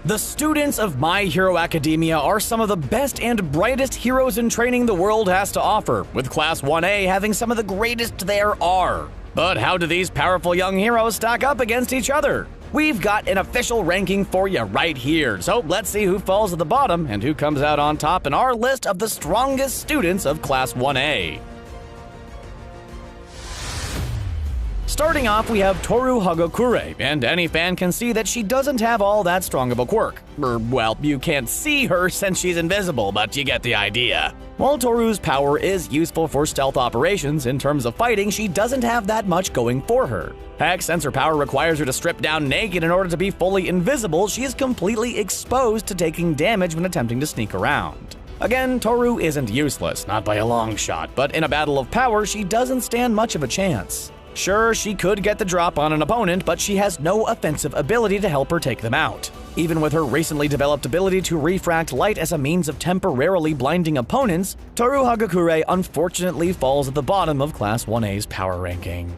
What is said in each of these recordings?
The students of My Hero Academia are some of the best and brightest heroes in training the world has to offer, with Class 1A having some of the greatest there are. But how do these powerful young heroes stack up against each other? We've got an official ranking for you right here, so let's see who falls at the bottom and who comes out on top in our list of the strongest students of Class 1A. Starting off, we have Toru Hagakure, and any fan can see that she doesn't have all that strong of a quirk. Well, you can't see her since she's invisible, but you get the idea. While Toru's power is useful for stealth operations, in terms of fighting, she doesn't have that much going for her. Heck, since her power requires her to strip down naked in order to be fully invisible, she is completely exposed to taking damage when attempting to sneak around. Again, Toru isn't useless, not by a long shot, but in a battle of power, she doesn't stand much of a chance. Sure, she could get the drop on an opponent, but she has no offensive ability to help her take them out. Even with her recently developed ability to refract light as a means of temporarily blinding opponents, Toru Hagakure unfortunately falls at the bottom of Class 1A's power ranking.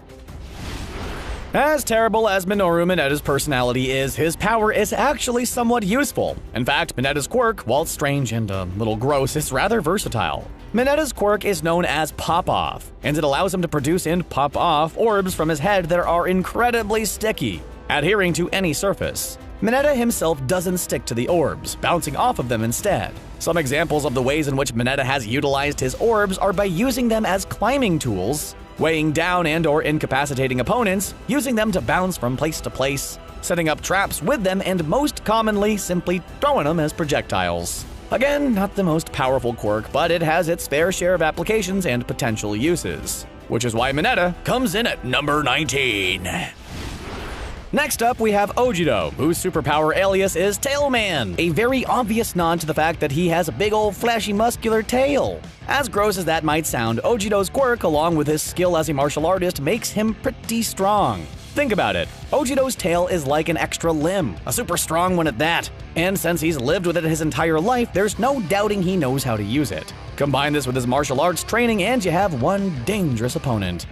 As terrible as Minoru Minetta's personality is, his power is actually somewhat useful. In fact, Minetta's quirk, while strange and a little gross, is rather versatile. Minetta's quirk is known as Pop-Off, and it allows him to produce and pop off orbs from his head that are incredibly sticky, adhering to any surface. Minetta himself doesn't stick to the orbs, bouncing off of them instead. Some examples of the ways in which Minetta has utilized his orbs are by using them as climbing tools, weighing down and/or incapacitating opponents, using them to bounce from place to place, setting up traps with them, and most commonly simply throwing them as projectiles. Again, not the most powerful quirk, but it has its fair share of applications and potential uses, which is why Minetta comes in at number 19. Next up, we have Ojiro, whose superpower alias is Tailman, a very obvious nod to the fact that he has a big old flashy muscular tail. As gross as that might sound, Ojiro's quirk, along with his skill as a martial artist, makes him pretty strong. Think about it. Ojiro's tail is like an extra limb, a super strong one at that. And since he's lived with it his entire life, there's no doubting he knows how to use it. Combine this with his martial arts training and you have one dangerous opponent.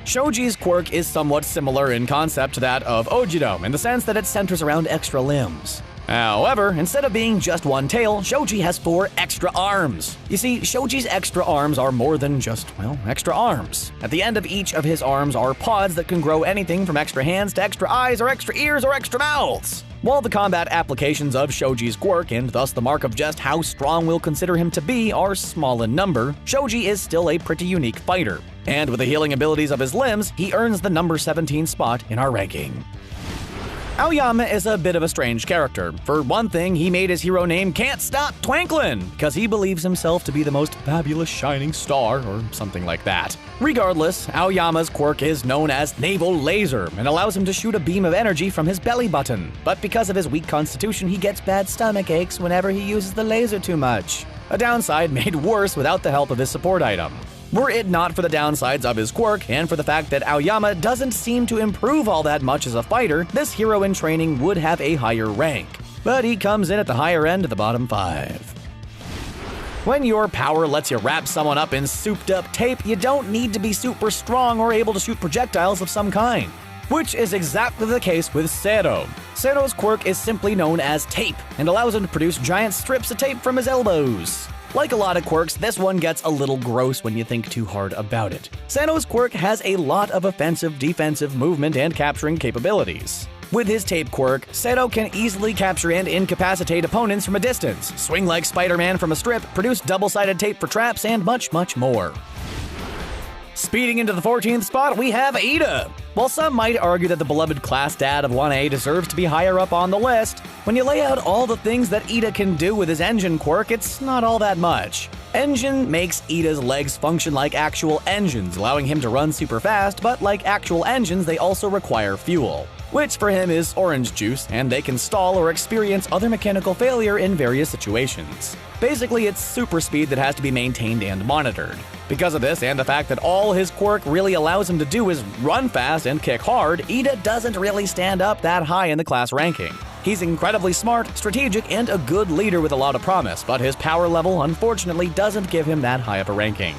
Shoji's quirk is somewhat similar in concept to that of Ojiro, in the sense that it centers around extra limbs. However, instead of being just one tail, Shoji has 4 extra arms. You see, Shoji's extra arms are more than just, well, extra arms. At the end of each of his arms are pods that can grow anything from extra hands to extra eyes or extra ears or extra mouths. While the combat applications of Shoji's quirk, and thus the mark of just how strong we'll consider him to be, are small in number, Shoji is still a pretty unique fighter. And with the healing abilities of his limbs, he earns the number 17 spot in our ranking. Aoyama is a bit of a strange character. For one thing, he made his hero name Can't Stop Twanklin, because he believes himself to be the most fabulous shining star, or something like that. Regardless, Aoyama's quirk is known as Naval Laser, and allows him to shoot a beam of energy from his belly button. But because of his weak constitution, he gets bad stomach aches whenever he uses the laser too much. A downside made worse without the help of his support item. Were it not for the downsides of his quirk, and for the fact that Aoyama doesn't seem to improve all that much as a fighter, this hero in training would have a higher rank. But he comes in at the higher end of the bottom 5. When your power lets you wrap someone up in souped-up tape, you don't need to be super strong or able to shoot projectiles of some kind. Which is exactly the case with Sero. Sero's quirk is simply known as Tape, and allows him to produce giant strips of tape from his elbows. Like a lot of quirks, this one gets a little gross when you think too hard about it. Sano's quirk has a lot of offensive, defensive, movement, and capturing capabilities. With his tape quirk, Seto can easily capture and incapacitate opponents from a distance, swing like Spider-Man from a strip, produce double-sided tape for traps, and much, much more. Speeding into the 14th spot, we have Ida. While some might argue that the beloved class dad of 1A deserves to be higher up on the list, when you lay out all the things that Ida can do with his engine quirk, it's not all that much. Engine makes Ida's legs function like actual engines, allowing him to run super fast, but like actual engines, they also require fuel, which for him is orange juice, and they can stall or experience other mechanical failure in various situations. Basically, it's super speed that has to be maintained and monitored. Because of this, and the fact that all his quirk really allows him to do is run fast and kick hard, Ida doesn't really stand up that high in the class ranking. He's incredibly smart, strategic, and a good leader with a lot of promise, but his power level unfortunately doesn't give him that high of a ranking.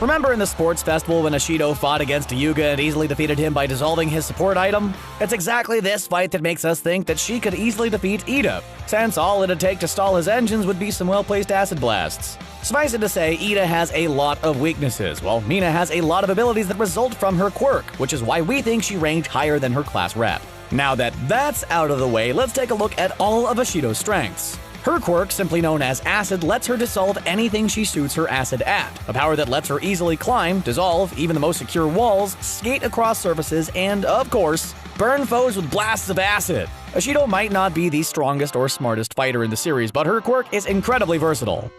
Remember in the sports festival when Ishido fought against Hyuga and easily defeated him by dissolving his support item? It's exactly this fight that makes us think that she could easily defeat Ida, since all it'd take to stall his engines would be some well-placed acid blasts. Suffice it to say, Ida has a lot of weaknesses, while Mina has a lot of abilities that result from her quirk, which is why we think she ranked higher than her class rep. Now that that's out of the way, let's take a look at all of Ishido's strengths. Her quirk, simply known as Acid, lets her dissolve anything she shoots her acid at, a power that lets her easily climb, dissolve even the most secure walls, skate across surfaces, and, of course, burn foes with blasts of acid. Ishido might not be the strongest or smartest fighter in the series, but her quirk is incredibly versatile.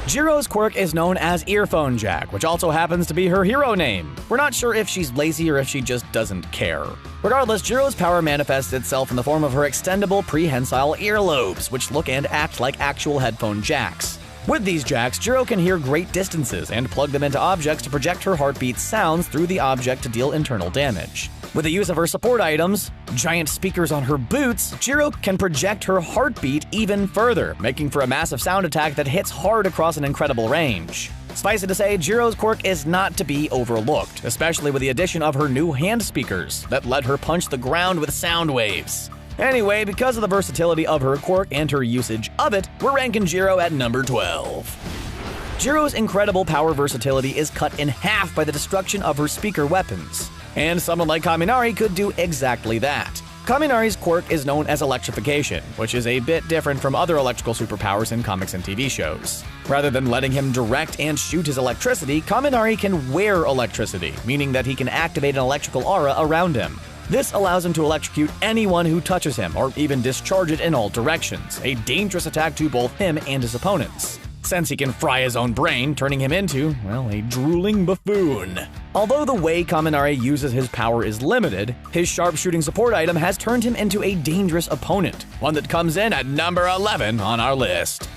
Jiro's quirk is known as Earphone Jack, which also happens to be her hero name. We're not sure if she's lazy or if she just doesn't care. Regardless, Jiro's power manifests itself in the form of her extendable prehensile earlobes, which look and act like actual headphone jacks. With these jacks, Jiro can hear great distances and plug them into objects to project her heartbeat sounds through the object to deal internal damage. With the use of her support items, giant speakers on her boots, Jiro can project her heartbeat even further, making for a massive sound attack that hits hard across an incredible range. Suffice it to say, Jiro's quirk is not to be overlooked, especially with the addition of her new hand speakers that let her punch the ground with sound waves. Anyway, because of the versatility of her quirk and her usage of it, we're ranking Jiro at number 12. Jiro's incredible power versatility is cut in half by the destruction of her speaker weapons. And someone like Kaminari could do exactly that. Kaminari's quirk is known as electrification, which is a bit different from other electrical superpowers in comics and TV shows. Rather than letting him direct and shoot his electricity, Kaminari can wear electricity, meaning that he can activate an electrical aura around him. This allows him to electrocute anyone who touches him, or even discharge it in all directions, a dangerous attack to both him and his opponents. Since he can fry his own brain, turning him into, well, a drooling buffoon. Although the way Kaminari uses his power is limited, his sharpshooting support item has turned him into a dangerous opponent, one that comes in at number 11 on our list.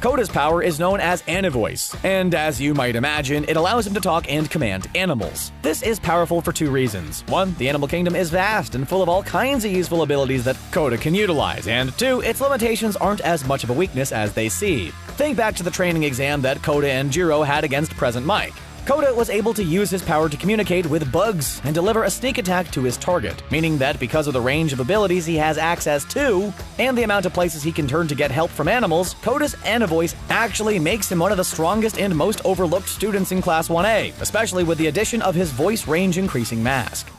Koda's power is known as Anivoice, and as you might imagine, it allows him to talk and command animals. This is powerful for two reasons. One, the animal kingdom is vast and full of all kinds of useful abilities that Koda can utilize, and two, its limitations aren't as much of a weakness as they seem. Think back to the training exam that Koda and Jiro had against Present Mike. Koda was able to use his power to communicate with bugs and deliver a sneak attack to his target, meaning that because of the range of abilities he has access to, and the amount of places he can turn to get help from animals, Koda's Anivoice actually makes him one of the strongest and most overlooked students in Class 1A, especially with the addition of his voice range increasing mask.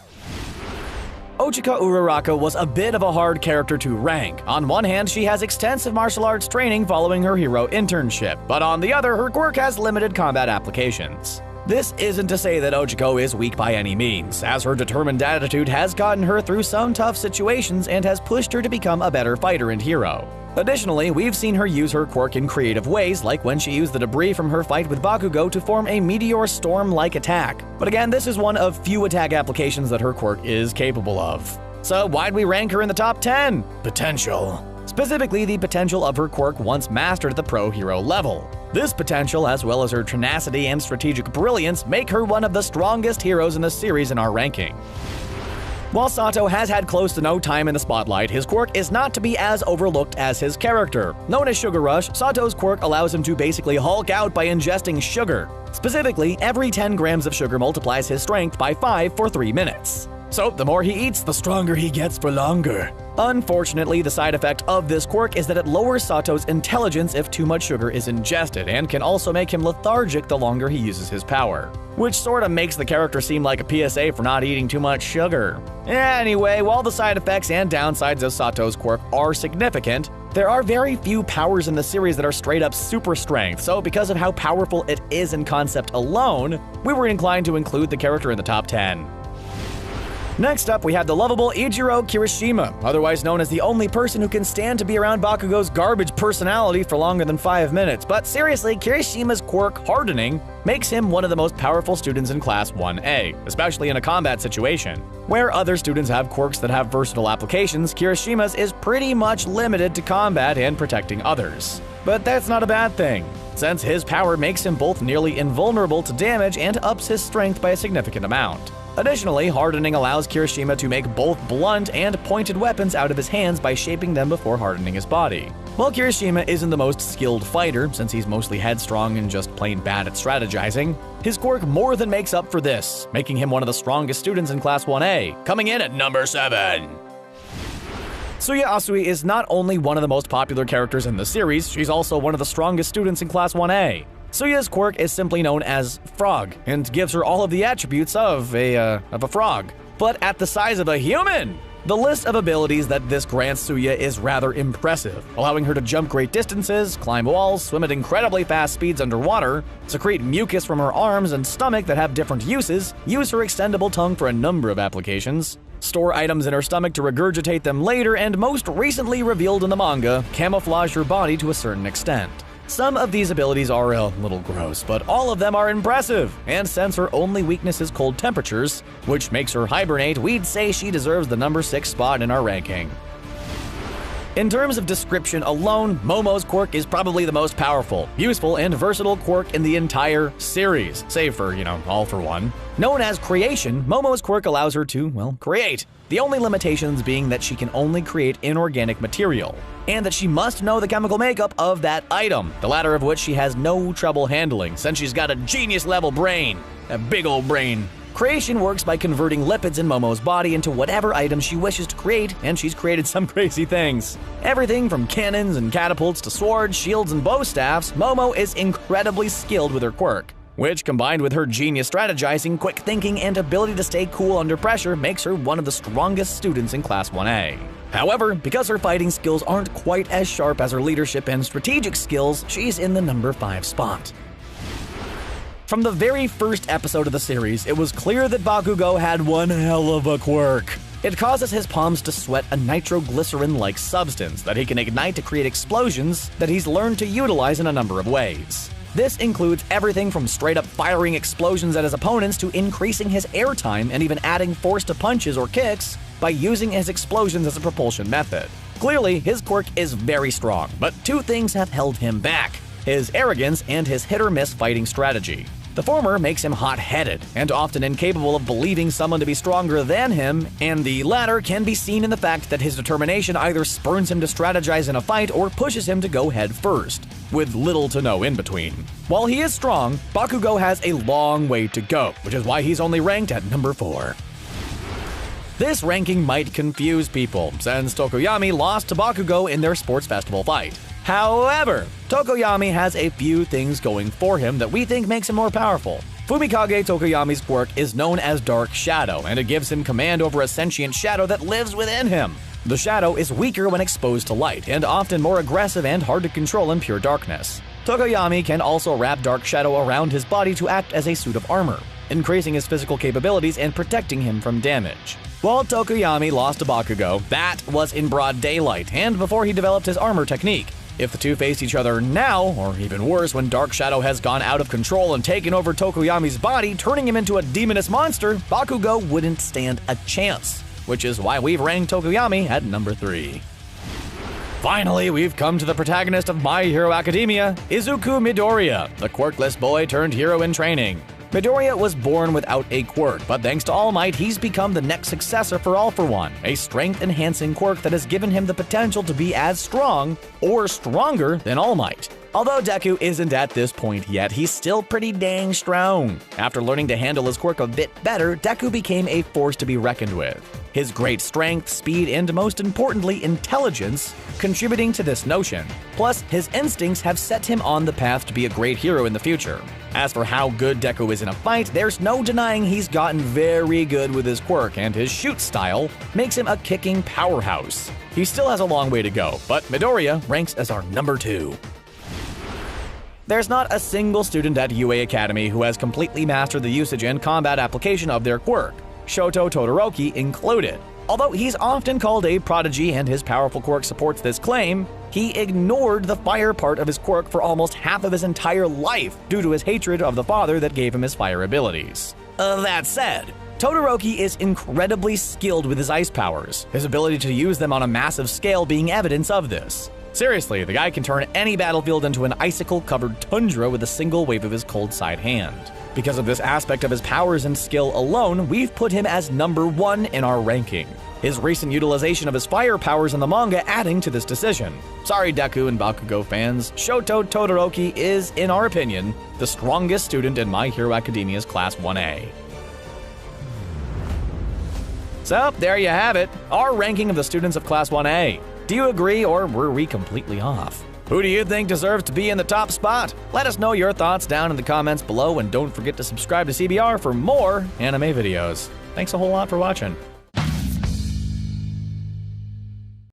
Ochika Uraraka was a bit of a hard character to rank. On one hand, she has extensive martial arts training following her hero internship, but on the other, her quirk has limited combat applications. This isn't to say that Ochiko is weak by any means, as her determined attitude has gotten her through some tough situations and has pushed her to become a better fighter and hero. Additionally, we've seen her use her quirk in creative ways, like when she used the debris from her fight with Bakugo to form a meteor storm-like attack. But again, this is one of few attack applications that her quirk is capable of. So why'd we rank her in the top 10? Potential. Specifically, the potential of her quirk once mastered at the pro hero level. This potential, as well as her tenacity and strategic brilliance, make her one of the strongest heroes in the series in our ranking. While Sato has had close to no time in the spotlight, his quirk is not to be as overlooked as his character. Known as Sugar Rush, Sato's quirk allows him to basically Hulk out by ingesting sugar. Specifically, every 10 grams of sugar multiplies his strength by 5 for 3 minutes. So, the more he eats, the stronger he gets for longer. Unfortunately, the side effect of this quirk is that it lowers Sato's intelligence if too much sugar is ingested, and can also make him lethargic the longer he uses his power. Which sorta makes the character seem like a PSA for not eating too much sugar. Anyway, while the side effects and downsides of Sato's quirk are significant, there are very few powers in the series that are straight up super strength, so because of how powerful it is in concept alone, we were inclined to include the character in the top 10. Next up, we have the lovable Ichiro Kirishima, otherwise known as the only person who can stand to be around Bakugo's garbage personality for longer than 5 minutes. But seriously, Kirishima's quirk, Hardening, makes him one of the most powerful students in Class 1A, especially in a combat situation. Where other students have quirks that have versatile applications, Kirishima's is pretty much limited to combat and protecting others. But that's not a bad thing, since his power makes him both nearly invulnerable to damage and ups his strength by a significant amount. Additionally, hardening allows Kirishima to make both blunt and pointed weapons out of his hands by shaping them before hardening his body. While Kirishima isn't the most skilled fighter, since he's mostly headstrong and just plain bad at strategizing, his quirk more than makes up for this, making him one of the strongest students in Class 1A, coming in at number 7. Tsuya Asui is not only one of the most popular characters in the series, she's also one of the strongest students in Class 1A. Tsuya's quirk is simply known as Frog, and gives her all of the attributes of a frog, but at the size of a human! The list of abilities that this grants Tsuya is rather impressive, allowing her to jump great distances, climb walls, swim at incredibly fast speeds underwater, secrete mucus from her arms and stomach that have different uses, use her extendable tongue for a number of applications, store items in her stomach to regurgitate them later, and most recently revealed in the manga, camouflage her body to a certain extent. Some of these abilities are a little gross, but all of them are impressive, and since her only weakness is cold temperatures, which makes her hibernate, we'd say she deserves the number 6 spot in our ranking. In terms of description alone, Momo's quirk is probably the most powerful, useful, and versatile quirk in the entire series, save for, All for One. Known as Creation, Momo's quirk allows her to, create. The only limitations being that she can only create inorganic material, and that she must know the chemical makeup of that item, the latter of which she has no trouble handling, since she's got a genius-level brain. A big old brain. Creation works by converting lipids in Momo's body into whatever item she wishes to create, and she's created some crazy things. Everything from cannons and catapults to swords, shields, and bow staffs, Momo is incredibly skilled with her quirk, which, combined with her genius strategizing, quick thinking, and ability to stay cool under pressure, makes her one of the strongest students in Class 1A. However, because her fighting skills aren't quite as sharp as her leadership and strategic skills, she's in the number 5 spot. From the very first episode of the series, it was clear that Bakugo had one hell of a quirk. It causes his palms to sweat a nitroglycerin-like substance that he can ignite to create explosions that he's learned to utilize in a number of ways. This includes everything from straight-up firing explosions at his opponents to increasing his airtime and even adding force to punches or kicks by using his explosions as a propulsion method. Clearly, his quirk is very strong, but two things have held him back: his arrogance and his hit-or-miss fighting strategy. The former makes him hot-headed and often incapable of believing someone to be stronger than him, and the latter can be seen in the fact that his determination either spurns him to strategize in a fight or pushes him to go head first, with little to no in between. While he is strong, Bakugo has a long way to go, which is why he's only ranked at number 4. This ranking might confuse people, since Tokoyami lost to Bakugo in their sports festival fight. However, Tokoyami has a few things going for him that we think makes him more powerful. Fumikage Tokoyami's quirk is known as Dark Shadow, and it gives him command over a sentient shadow that lives within him. The shadow is weaker when exposed to light, and often more aggressive and hard to control in pure darkness. Tokoyami can also wrap Dark Shadow around his body to act as a suit of armor, increasing his physical capabilities and protecting him from damage. While Tokoyami lost to Bakugo, that was in broad daylight and before he developed his armor technique. If the two face each other now, or even worse when Dark Shadow has gone out of control and taken over Tokoyami's body, turning him into a demonous monster, Bakugo wouldn't stand a chance, which is why we've ranked Tokoyami at number 3. Finally, we've come to the protagonist of My Hero Academia, Izuku Midoriya, the quirkless boy turned hero in training. Midoriya was born without a quirk, but thanks to All Might, he's become the next successor for All for One, a strength-enhancing quirk that has given him the potential to be as strong or stronger than All Might. Although Deku isn't at this point yet, he's still pretty dang strong. After learning to handle his quirk a bit better, Deku became a force to be reckoned with. His great strength, speed, and most importantly, intelligence contributing to this notion. Plus, his instincts have set him on the path to be a great hero in the future. As for how good Deku is in a fight, there's no denying he's gotten very good with his quirk, and his shoot style makes him a kicking powerhouse. He still has a long way to go, but Midoriya ranks as our number 2. There's not a single student at UA Academy who has completely mastered the usage and combat application of their quirk, Shoto Todoroki included. Although he's often called a prodigy and his powerful quirk supports this claim, he ignored the fire part of his quirk for almost half of his entire life due to his hatred of the father that gave him his fire abilities. That said, Todoroki is incredibly skilled with his ice powers, his ability to use them on a massive scale being evidence of this. Seriously, the guy can turn any battlefield into an icicle-covered tundra with a single wave of his cold side hand. Because of this aspect of his powers and skill alone, we've put him as number 1 in our ranking. His recent utilization of his fire powers in the manga adding to this decision. Sorry, Deku and Bakugo fans, Shoto Todoroki is, in our opinion, the strongest student in My Hero Academia's Class 1A. So, there you have it, our ranking of the students of Class 1A. Do you agree, or were we completely off? Who do you think deserves to be in the top spot? Let us know your thoughts down in the comments below, and don't forget to subscribe to CBR for more anime videos. Thanks a whole lot for watching.